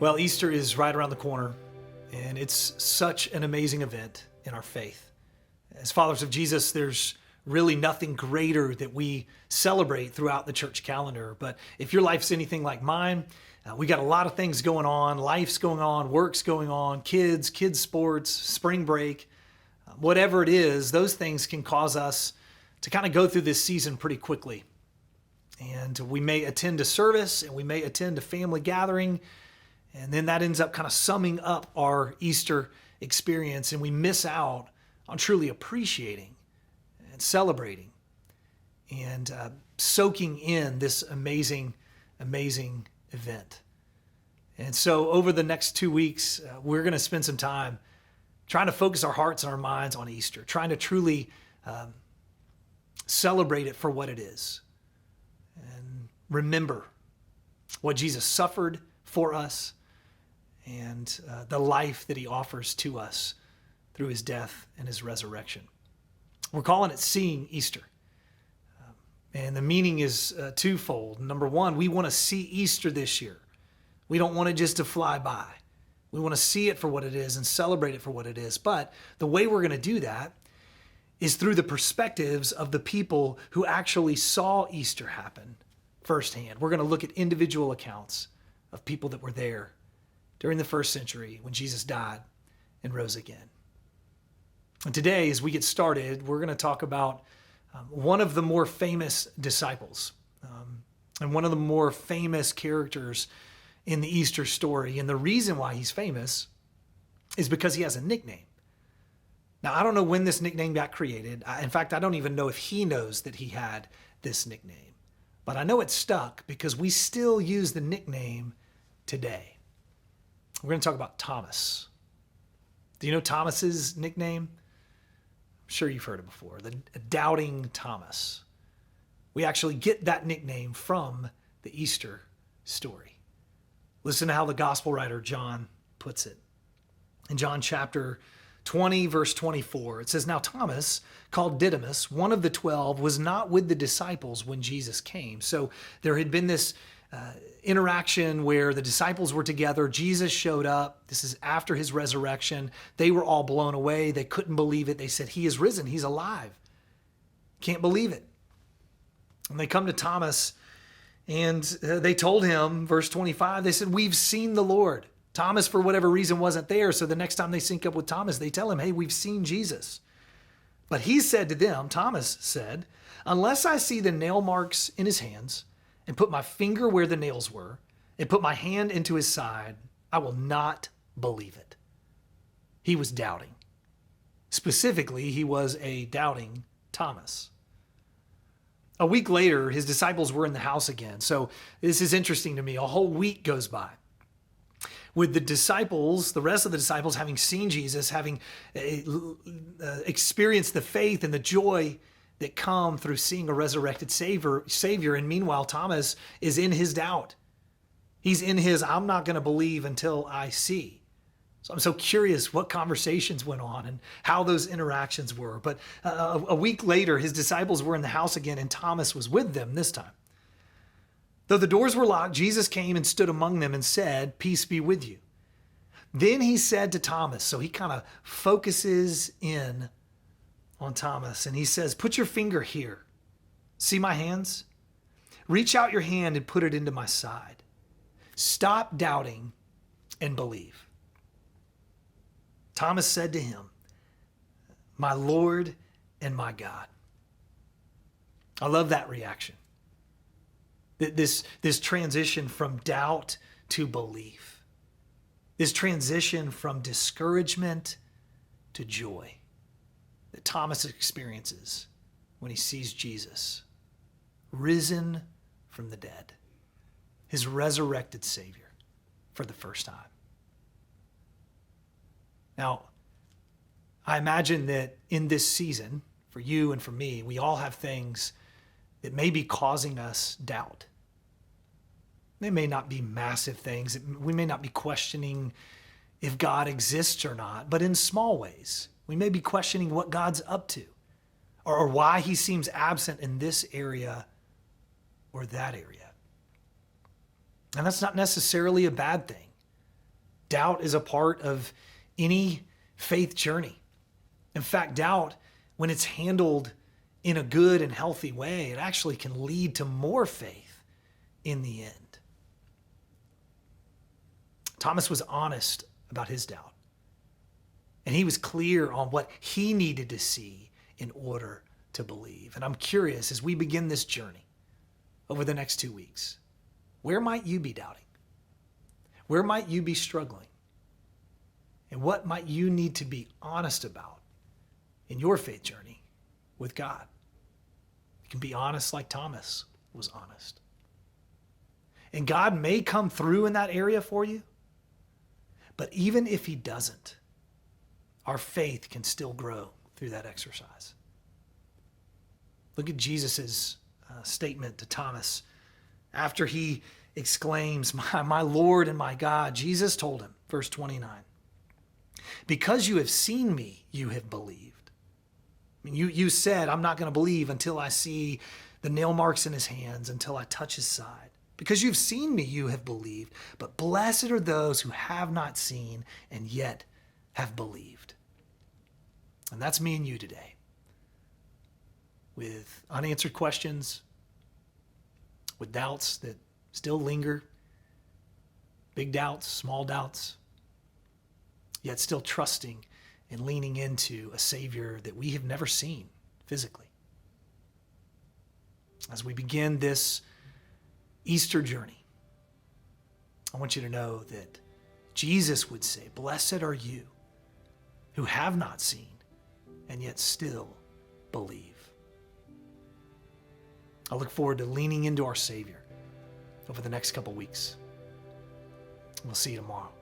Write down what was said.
Well, Easter is right around the corner, and it's such an amazing event in our faith. As followers of Jesus, there's really nothing greater that we celebrate throughout the church calendar. But if your life's anything like mine, we got a lot of things going on. Life's going on, work's going on, kids sports, spring break, whatever it is, those things can cause us to kind of go through this season pretty quickly. And we may attend a service and we may attend a family gathering, and then that ends up kind of summing up our Easter experience, and we miss out on truly appreciating and celebrating and soaking in this amazing event. And so over the next 2 weeks, we're going to spend some time trying to focus our hearts and our minds on Easter, trying to truly celebrate it for what it is and remember what Jesus suffered for us and the life that he offers to us through his death and his resurrection. We're calling it Seeing Easter. And the meaning is twofold. Number one, we want to see Easter this year. We don't want it just to fly by. We want to see it for what it is and celebrate it for what it is. But the way we're going to do that is through the perspectives of the people who actually saw Easter happen firsthand. We're going to look at individual accounts of people that were there during the first century when Jesus died and rose again. And today, as we get started, we're going to talk about one of the more famous disciples and one of the more famous characters in the Easter story. And the reason why he's famous is because he has a nickname. Now, I don't know when this nickname got created. In fact, I don't even know if he knows that he had this nickname. But I know it stuck because we still use the nickname today. We're going to talk about Thomas. Do you know Thomas's nickname? I'm sure you've heard it before, the Doubting Thomas. We actually get that nickname from the Easter story. Listen to how the gospel writer John puts it. In John chapter 20, verse 24, it says, "Now Thomas, called Didymus, one of the 12, was not with the disciples when Jesus came." So there had been this interaction where the disciples were together. Jesus showed up. This is after his resurrection. They were all blown away. They couldn't believe it. They said, "He is risen. He's alive." Can't believe it. And they come to Thomas and they told him, verse 25, they said, "We've seen the Lord." Thomas, for whatever reason, wasn't there. So the next time they sync up with Thomas, they tell him, "Hey, we've seen Jesus." But he said to them, Thomas said, "Unless I see the nail marks in his hands and put my finger where the nails were and put my hand into his side, I will not believe it." He was doubting. Specifically, he was a doubting Thomas. A week later, his disciples were in the house again. So this is interesting to me. A whole week goes by with the disciples, the rest of the disciples, having seen Jesus, having experienced the faith and the joy that come through seeing a resurrected Savior. And meanwhile, Thomas is in his doubt. He's in his, "I'm not going to believe until I see." So I'm so curious what conversations went on and how those interactions were. But a week later, his disciples were in the house again, and Thomas was with them this time. Though the doors were locked, Jesus came and stood among them and said, "Peace be with you." Then he said to Thomas, so he kind of focuses in on Thomas, and he says, "Put your finger here. See my hands? Reach out your hand and put it into my side. Stop doubting and believe." Thomas said to him, "My Lord and my God." I love that reaction. This transition from doubt to belief. This transition from discouragement to joy that Thomas experiences when he sees Jesus risen from the dead, his resurrected Savior for the first time. Now, I imagine that in this season, for you and for me, we all have things that may be causing us doubt. They may not be massive things. We may not be questioning if God exists or not, but in small ways, we may be questioning what God's up to. or why he seems absent in this area or that area. And that's not necessarily a bad thing. Doubt is a part of any faith journey. In fact, doubt, when it's handled in a good and healthy way, it actually can lead to more faith in the end. Thomas was honest about his doubt. And he was clear on what he needed to see in order to believe. And I'm curious, as we begin this journey over the next 2 weeks, where might you be doubting? Where might you be struggling? And what might you need to be honest about in your faith journey with God? You can be honest like Thomas was honest. And God may come through in that area for you, but even if he doesn't, our faith can still grow through that exercise. Look at Jesus' statement to Thomas. After he exclaims, my Lord and my God, Jesus told him, verse 29, because you have seen me, you have believed. I mean, you said, I'm not going to believe until I see the nail marks in his hands, until I touch his side. Because you've seen me, you have believed. But blessed are those who have not seen and yet have believed. And that's me and you today. With unanswered questions, with doubts that still linger, big doubts, small doubts, yet still trusting and leaning into a Savior that we have never seen physically. As we begin this Easter journey, I want you to know that Jesus would say, blessed are you who have not seen and yet still believe. I look forward to leaning into our Savior over the next couple weeks. We'll see you tomorrow.